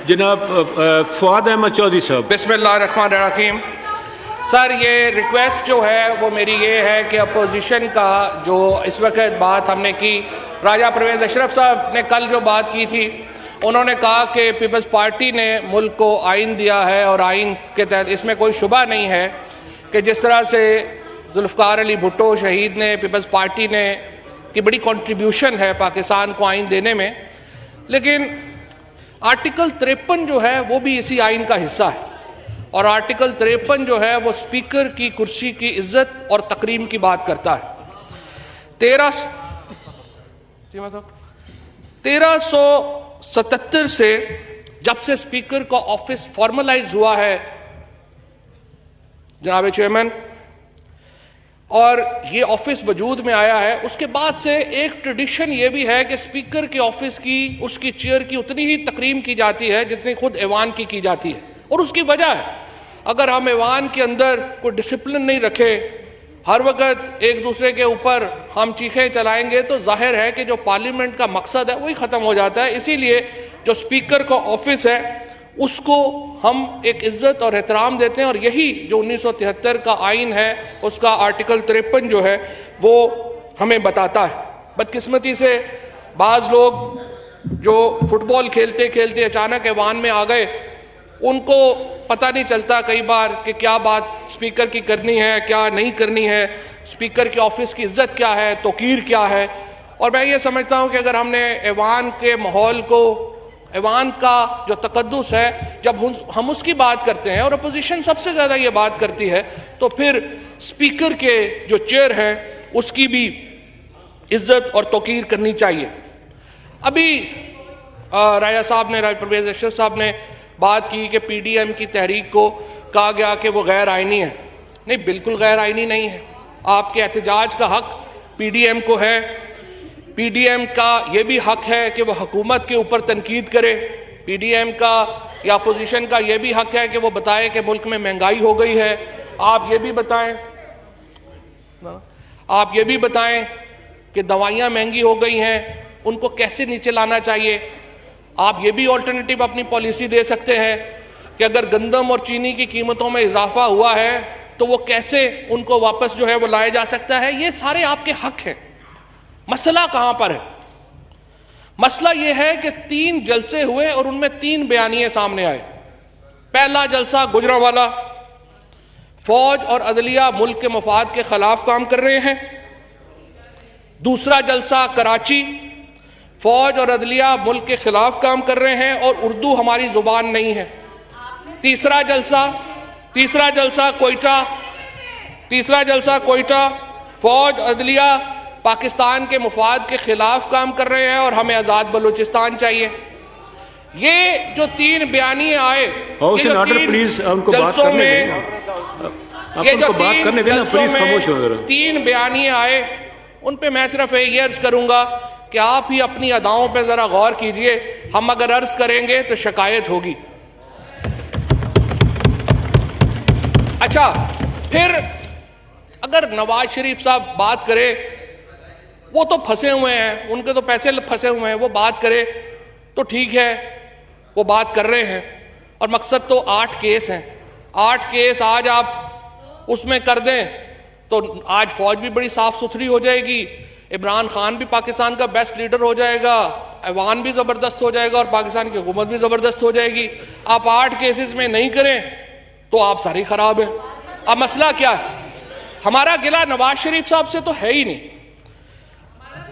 जनाब फवाद अहमद चौधरी साहब। बिस्मिल्लाहिर्रहमानिर्रहीम। सर, ये रिक्वेस्ट जो है वो मेरी ये है कि अपोजिशन का जो इस वक्त बात हमने की, राजा परवेज़ अशरफ साहब ने कल जो बात की थी, उन्होंने कहा कि पीपल्स पार्टी ने मुल्क को आइन दिया है और आइन के तहत इसमें कोई शुबा नहीं है कि जिस तरह से जुल्फ़िकार अली भुट्टो शहीद ने, पीपल्स पार्टी ने की बड़ी कंट्रीब्यूशन है पाकिस्तान को आइन देने में, लेकिन आर्टिकल 53 जो है वो भी इसी आइन का हिस्सा है। और आर्टिकल 53 जो है वो स्पीकर की कुर्सी की इज्जत और तकरीम की बात करता है। 1377 से जब से स्पीकर का ऑफिस फॉर्मलाइज हुआ है जनाब चेयरमैन, और ये ऑफिस वजूद में आया है, उसके बाद से एक ट्रेडिशन ये भी है कि स्पीकर के ऑफिस की, उसकी चेयर की उतनी ही तकरीम की जाती है जितनी खुद ऐवान की जाती है। और उसकी वजह है, अगर हम ऐवान के अंदर कोई डिसिप्लिन नहीं रखे, हर वक्त एक दूसरे के ऊपर हम चीखें चलाएंगे, तो जाहिर है कि जो पार्लियामेंट का मकसद है वही ख़त्म हो जाता है। इसीलिए जो स्पीकर का ऑफिस है उसको हम एक इज्जत और एहतराम देते हैं, और यही जो 1973 का आइन है उसका आर्टिकल 53 जो है वो हमें बताता है। बदकिस्मती से बाज़ लोग जो फुटबॉल खेलते खेलते अचानक ऐवान में आ गए, उनको पता नहीं चलता कई बार कि क्या बात स्पीकर की करनी है, क्या नहीं करनी है, स्पीकर के ऑफिस की इज्जत क्या है, तौकीर क्या है। और मैं ये समझता हूँ कि अगर हमने ऐवान के माहौल को, ऐवान का जो तकद्दुस है, जब हम उसकी बात करते हैं और अपोजिशन सबसे ज़्यादा ये बात करती है, तो फिर स्पीकर के जो चेयर है उसकी भी इज्जत और तौकीर करनी चाहिए। अभी राजा साहब ने, राजा परवेज़ अशरफ साहब ने बात की कि PDM की तहरीक को कहा गया कि वो गैर आइनी है। नहीं, बिल्कुल गैर आइनी नहीं है। आपके एहतजाज का हक PDM को है। PDM का ये भी हक है कि वह हुकूमत के ऊपर तनकीद करे। PDM का या अपोजिशन का ये भी हक है कि वो बताए कि मुल्क में महंगाई हो गई है। आप ये भी बताएं कि दवाइयाँ महंगी हो गई हैं, उनको कैसे नीचे लाना चाहिए। आप ये भी ऑल्टरनेटिव अपनी पॉलिसी दे सकते हैं कि अगर गंदम और चीनी की कीमतों में इजाफा हुआ है तो वो कैसे उनको वापस जो है वो लाया जा सकता है। ये सारे आपके हक हैं। मसला कहां पर है? मसला यह है कि 3 जलसे हुए और उनमें 3 बयानिए सामने आए। पहला जलसा गुजरांवाला, फौज और अदलिया मुल्क के मफाद के खिलाफ काम कर रहे हैं। दूसरा जलसा कराची, फौज और अदलिया मुल्क के खिलाफ काम कर रहे हैं और उर्दू हमारी जुबान नहीं है। तीसरा जलसा कोयटा, फौज अदलिया पाकिस्तान के मुफाद के खिलाफ काम कर रहे हैं और हमें आज़ाद बलूचिस्तान चाहिए। ये जो 3 बयानिए आए, जलसों में, ये जो 3 बयानिए आए, उन पे मैं सिर्फ ये अर्ज करूंगा कि आप ही अपनी अदाओं पे जरा गौर कीजिए। हम अगर अर्ज करेंगे तो शिकायत होगी। अच्छा, फिर अगर नवाज शरीफ साहब बात करें, वो तो फंसे हुए हैं, उनके तो पैसे फंसे हुए हैं, वो बात करे तो ठीक है, वो बात कर रहे हैं। और मकसद तो 8 केस हैं। 8 केस आज आप उसमें कर दें तो आज फौज भी बड़ी साफ सुथरी हो जाएगी, इमरान खान भी पाकिस्तान का बेस्ट लीडर हो जाएगा, ऐवान भी ज़बरदस्त हो जाएगा और पाकिस्तान की हुकूमत भी ज़बरदस्त हो जाएगी। आप 8 केसेस में नहीं करें तो आप सारी ख़राब है। अब मसला क्या है? हमारा गिला नवाज शरीफ साहब से तो है ही नहीं,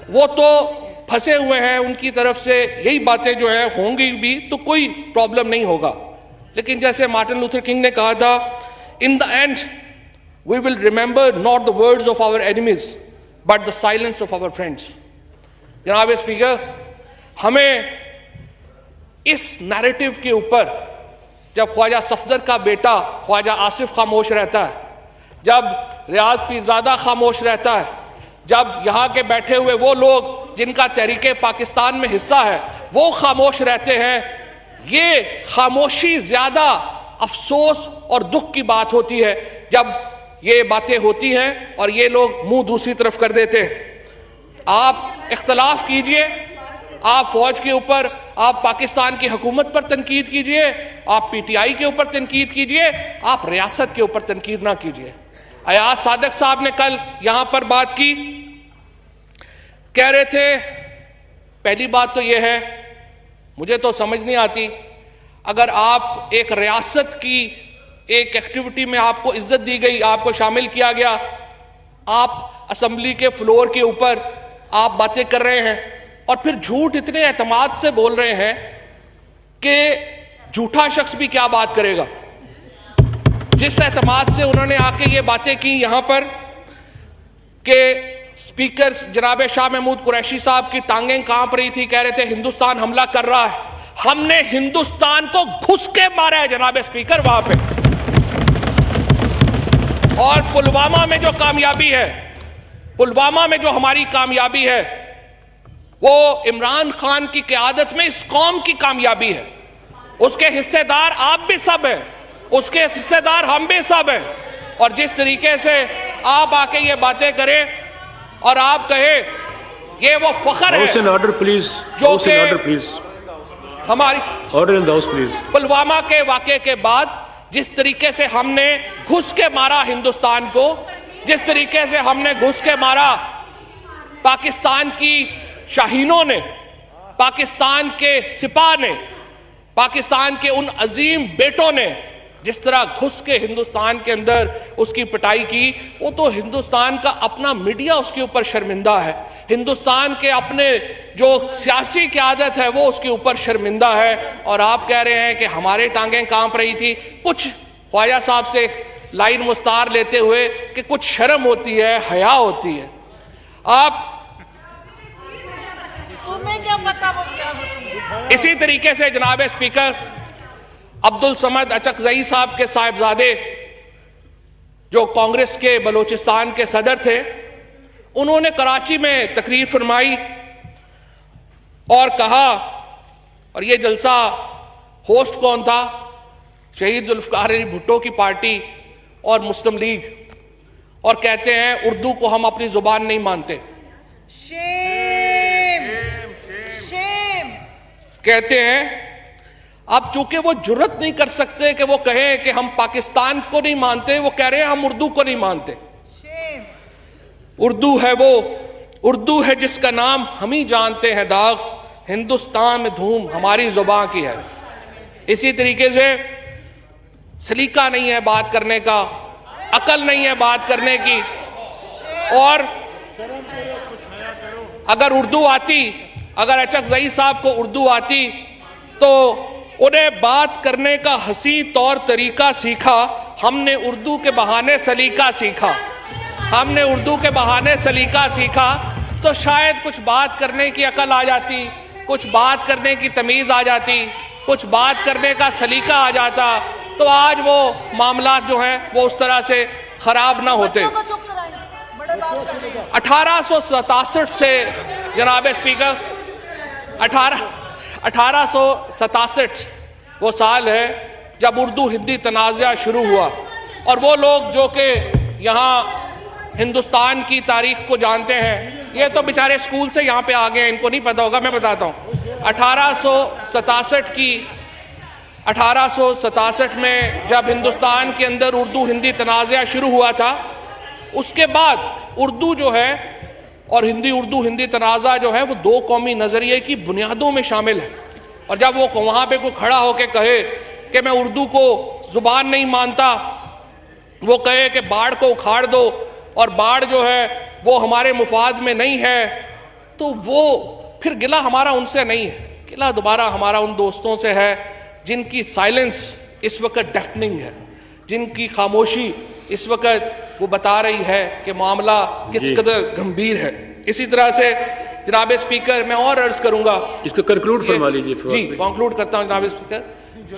वो तो फंसे हुए हैं। उनकी तरफ से यही बातें जो है होंगी भी तो कोई प्रॉब्लम नहीं होगा। लेकिन जैसे मार्टिन लूथर किंग ने कहा था, in the end we will remember not the words of our enemies but the silence of our friends. जनाब स्पीकर, हमें इस नैरेटिव के ऊपर, जब ख्वाजा सफदर का बेटा ख्वाजा आसिफ खामोश रहता है, जब रियाज पीरजादा खामोश रहता है, जब यहाँ के बैठे हुए वो लोग जिनका तहरीके पाकिस्तान में हिस्सा है वो खामोश रहते हैं, ये खामोशी ज्यादा अफसोस और दुख की बात होती है जब ये बातें होती हैं और ये लोग मुंह दूसरी तरफ कर देते हैं। आप इख्तलाफ कीजिए, आप फौज के ऊपर, आप पाकिस्तान की हुकूमत पर तनकीद कीजिए, आप पीटीआई के ऊपर तनकीद कीजिए, आप रियासत के ऊपर तनकीद ना कीजिए। अयाज सादिक साहब ने कल यहां पर बात की, कह रहे थे, पहली बात तो यह है, मुझे तो समझ नहीं आती, अगर आप एक रियासत की एक एक्टिविटी में आपको इज्जत दी गई, आपको शामिल किया गया, आप असेंबली के फ्लोर के ऊपर आप बातें कर रहे हैं और फिर झूठ इतने एतमाद से बोल रहे हैं कि झूठा शख्स भी क्या बात करेगा। जिस एतमाद से उन्होंने आके ये बातें की यहां पर कि स्पीकर जनाब शाह महमूद कुरैशी साहब की टांगें कांप रही थी, कह रहे थे हिंदुस्तान हमला कर रहा है, हमने हिंदुस्तान को घुस के मारा है जनाब स्पीकर वहां पे। और पुलवामा में जो कामयाबी है, पुलवामा में जो हमारी कामयाबी है, वो इमरान खान की क़यादत में इस कौम की कामयाबी है। उसके हिस्सेदार आप भी सब हैं, उसके हिस्सेदार हम भी सब हैं। और जिस तरीके से आप आके ये बातें करें और आप कहें ये वो फख्र है ऑर्डर प्लीज, जो कि हमारी order in the house please, Pulwama के वाक़े के बाद जिस तरीके से हमने घुस के मारा हिंदुस्तान को, जिस तरीके से हमने घुस के मारा, पाकिस्तान की शाहीनों ने, पाकिस्तान के सिपाह ने, पाकिस्तान के उन अजीम बेटों ने जिस तरह घुस के हिंदुस्तान के अंदर उसकी पिटाई की, वो तो हिंदुस्तान का अपना मीडिया उसके ऊपर शर्मिंदा है, हिंदुस्तान के अपने जो सियासी क़यादत है वो उसके ऊपर शर्मिंदा है। और आप कह रहे हैं कि हमारे टांगें कांप रही थी। कुछ ख्वाजा साहब से एक लाइन मुस्तार लेते हुए कि कुछ शर्म होती है, हया होती है। आप तुम्हें क्या पता वो क्या होती है। इसी तरीके से जनाब स्पीकर अब्दुल समद अचकजई साहब के साहिबजादे जो कांग्रेस के बलोचिस्तान के सदर थे, उन्होंने कराची में तकरीर फरमाई और कहा, और ये जलसा होस्ट कौन था, शहीद जुल्फकार अली भुट्टो की पार्टी और मुस्लिम लीग, और कहते हैं उर्दू को हम अपनी जुबान नहीं मानते। Shame, shame. कहते हैं अब चूंकि वो जुर्रत नहीं कर सकते कि वो कहें कि हम पाकिस्तान को नहीं मानते, वो कह रहे हैं हम उर्दू को नहीं मानते। शेम। उर्दू है वो, उर्दू है जिसका नाम हम ही जानते हैं दाग, हिंदुस्तान में धूम हमारी जुबान की है। इसी तरीके से सलीका नहीं है बात करने का, अकल नहीं है बात करने की। और अगर उर्दू आती, अगर अचकजई साहब को उर्दू आती तो उन्हें बात करने का हंसी तौर तरीका सीखा, हमने उर्दू के बहाने सलीका सीखा, हमने उर्दू के बहाने सलीका सीखा, तो शायद कुछ बात करने की अकल आ जाती, कुछ बात करने की तमीज़ आ जाती, कुछ बात करने का सलीका आ जाता, तो आज वो मामला जो हैं वो उस तरह से खराब ना होते। 1867 से जनाब स्पीकर 1867 वो साल है जब उर्दू हिंदी तनाज़ा शुरू हुआ। और वो लोग जो कि यहाँ हिंदुस्तान की तारीख को जानते हैं, ये तो बेचारे स्कूल से यहाँ पे आ गए, इनको नहीं पता होगा, मैं बताता हूँ। 1867 में जब हिंदुस्तान के अंदर उर्दू हिंदी तनाज़ा शुरू हुआ था, उसके बाद उर्दू जो है और हिंदी उर्दू हिंदी तनाज़ा जो है वो दो कौमी नज़रिए की बुनियादों में शामिल है। और जब वो वहाँ पे कोई खड़ा होकर कहे कि मैं उर्दू को ज़ुबान नहीं मानता, वो कहे कि बाढ़ को उखाड़ दो और बाढ़ जो है वो हमारे मुफाद में नहीं है, तो वो फिर गिला हमारा उनसे नहीं है, गिला दोबारा हमारा उन दोस्तों से है जिनकी साइलेंस इस वक्त डेफनिंग है, जिनकी खामोशी इस वक्त वो बता रही है कि मामला किस कदर गंभीर है। इसी तरह से जनाब स्पीकर मैं और अर्ज करूंगा, इसको कंक्लूड फरमा लीजिए। जी कंक्लूड करता हूं जनाब स्पीकर।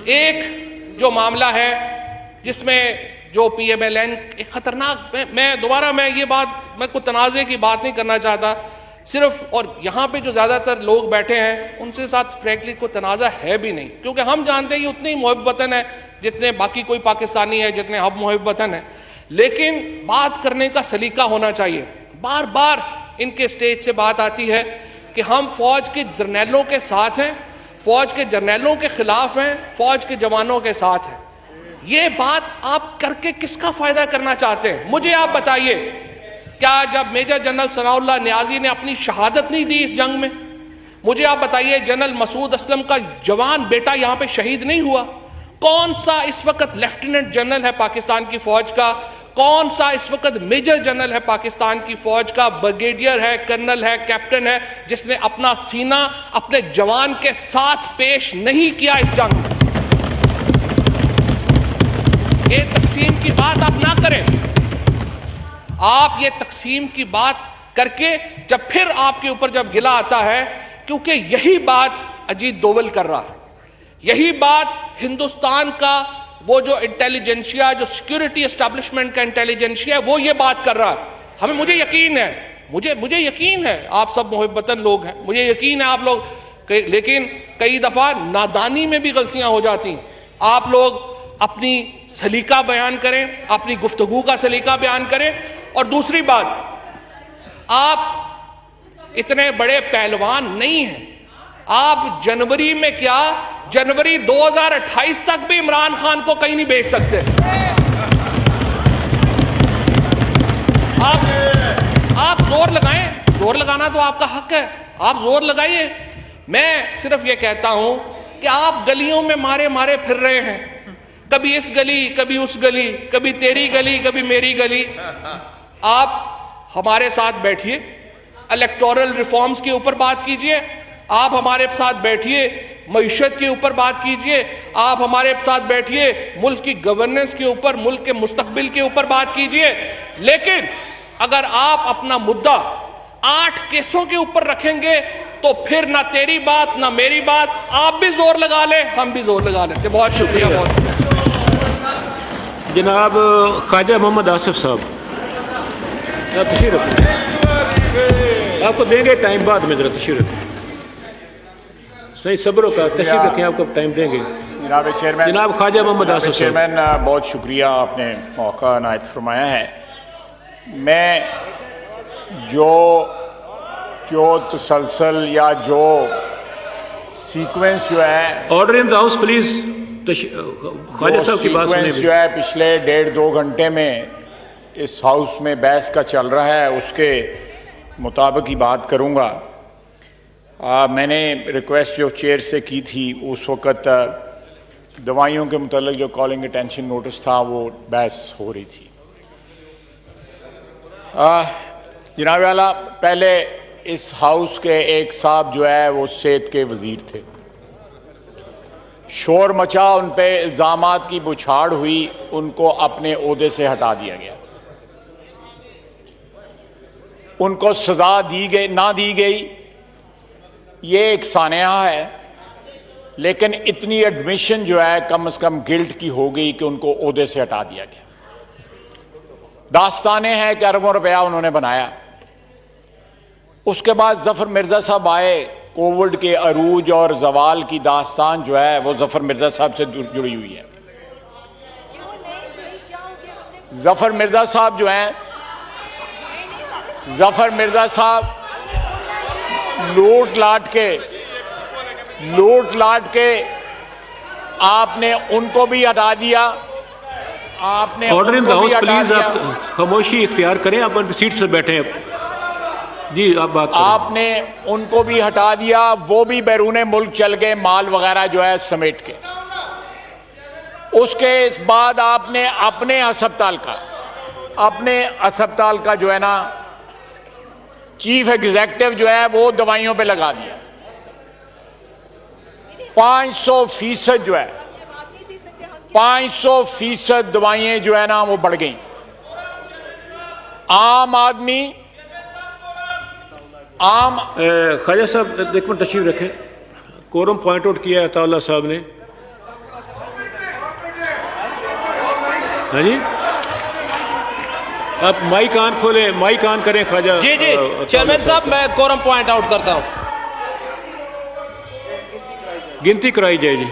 एक जो मामला है जिसमें जो PMLN एक खतरनाक, मैं दोबारा मैं ये बात, मैं कोई तनाज़े की बात नहीं करना चाहता सिर्फ, और यहाँ पे जो ज़्यादातर लोग बैठे हैं उनसे साथ फ्रैंकली कोई तनाज़ा है भी नहीं, क्योंकि हम जानते हैं ये उतनी मुहब्बत वतन है जितने बाकी कोई पाकिस्तानी है, जितने हम मुहब्बत वतन है। लेकिन बात करने का सलीका होना चाहिए। बार बार इनके स्टेज से बात आती है कि हम फौज के जर्नैलों के साथ हैं, फौज के जर्नैलों के खिलाफ हैं, फौज के जवानों के साथ हैं। ये बात आप करके किसका फायदा करना चाहते हैं? मुझे आप बताइए, क्या जब मेजर जनरल सनाउल्लाह नियाजी ने अपनी शहादत नहीं दी इस जंग में? मुझे आप बताइए, जनरल मसूद असलम का जवान बेटा यहां पे शहीद नहीं हुआ? कौन सा इस वक्त लेफ्टिनेंट जनरल है पाकिस्तान की फौज का, कौन सा इस वक्त मेजर जनरल है पाकिस्तान की फौज का, ब्रिगेडियर है, कर्नल है, कैप्टन है, जिसने अपना सीना अपने जवान के साथ पेश नहीं किया इस जंग में? ये तकसीम की बात आप ना करें। आप ये तकसीम की बात करके जब फिर आपके ऊपर जब गिला आता है, क्योंकि यही बात अजीत डोवल कर रहा है, यही बात हिंदुस्तान का वो जो इंटेलिजेंशिया, जो सिक्योरिटी एस्टैब्लिशमेंट का इंटेलिजेंशिया है, वो ये बात कर रहा है। हमें मुझे यकीन है, मुझे यकीन है, आप सब मोहब्बतन लोग हैं, मुझे यकीन है आप लोग, लेकिन कई दफा नादानी में भी गलतियां हो जाती हैं। आप लोग अपनी सलीका बयान करें, अपनी गुफ्तगू का सलीका बयान करें। और दूसरी बात, आप इतने बड़े पहलवान नहीं हैं। आप जनवरी में क्या, जनवरी 2028 तक भी इमरान खान को कहीं नहीं भेज सकते। आप जोर लगाएं, जोर लगाना तो आपका हक है, आप जोर लगाइए। मैं सिर्फ ये कहता हूं कि आप गलियों में मारे मारे फिर रहे हैं, कभी इस गली, कभी उस गली, कभी तेरी गली, कभी मेरी गली। आप हमारे साथ बैठिए, इलेक्टोरल रिफॉर्म्स के ऊपर बात कीजिए, आप हमारे साथ बैठिए, मईशत के ऊपर बात कीजिए, आप हमारे साथ बैठिए, मुल्क की गवर्नेंस के ऊपर, मुल्क के मुस्तकबिल के ऊपर बात कीजिए। लेकिन अगर आप अपना मुद्दा 8 केसों के ऊपर रखेंगे तो फिर ना तेरी बात ना मेरी बात, आप भी जोर लगा ले, हम भी जोर लगा लेते। बहुत शुक्रिया। बहुत जनाब ख्वाजा मोहम्मद आसिफ साहब, आप तशरीफ रखें, आपको देंगे टाइम बाद में, जरा तशरीफ रखें, सही सब्र का तशरीफ रखें, आपको टाइम देंगे। जनाब चेयरमैन, जनाब ख्वाजा मोहम्मद आसिफ साहब। चेयरमैन बहुत शुक्रिया, आपने मौका इनायत फरमाया है। मैं जो तसलसल या जो सीक्वेंस जो है, order in the house please. Khawaja साहब की बात सीक्वेंस जो है पिछले 1.5-2 घंटे में इस हाउस में बहस का चल रहा है, उसके मुताबिक ही बात करूंगा। मैंने रिक्वेस्ट जो चेयर से की थी, उस वक़्त दवाइयों के मुतालिक जो कॉलिंग अटेंशन नोटिस था वो बहस हो रही थी। जनाब वाला, पहले इस हाउस के एक साहब जो है वो सेहत के वजीर थे, शोर मचा, उन पे इल्ज़ामात की बुछाड़ हुई, उनको अपने ओहदे से हटा दिया गया, उनको सजा दी गई ना दी गई, ये एक सानिया है। लेकिन इतनी एडमिशन जो है कम से कम गिल्ट की हो गई कि उनको ओहदे से हटा दिया गया। दास्तानें हैं कि अरबों रुपया उन्होंने बनाया। उसके बाद जफर मिर्जा साहब आए, कोविड के अरूज और जवाल की दास्तान जो है वो जफर मिर्जा साहब से जुड़ी हुई है। जफर मिर्जा साहब जो हैं, जफर मिर्जा साहब लूट लाट के आपने उनको भी हटा दिया, आपने ऑर्डर इन द उनको भी हाउस हटा प्लीज। दिया। आप खामोशी इख्तियार करें, आप अपनी सीट से बैठे हैं। जी आप बात करें। आपने उनको भी हटा दिया, वो भी बैरूने मुल्क चल गए, माल वगैरह जो है समेट के। उसके इस बाद आपने अपने अस्पताल का जो है ना चीफ एग्जीक्यूटिव जो है वो दवाइयों पे लगा दिया। 500% जो है 500% दवाइयां जो है ना वो बढ़ गई। ख्वाजा साहब एक मिनट तशरीफ रखें। कोरम पॉइंट आउट किया है अताउल्लाह साहब ने। हाँ जी, आप माइक ऑन खोलें, माइक ऑन करें ख्वाजा। जी चेयरमैन साहब, मैं कोरम पॉइंट आउट करता हूं। गिनती कराई जाए जी।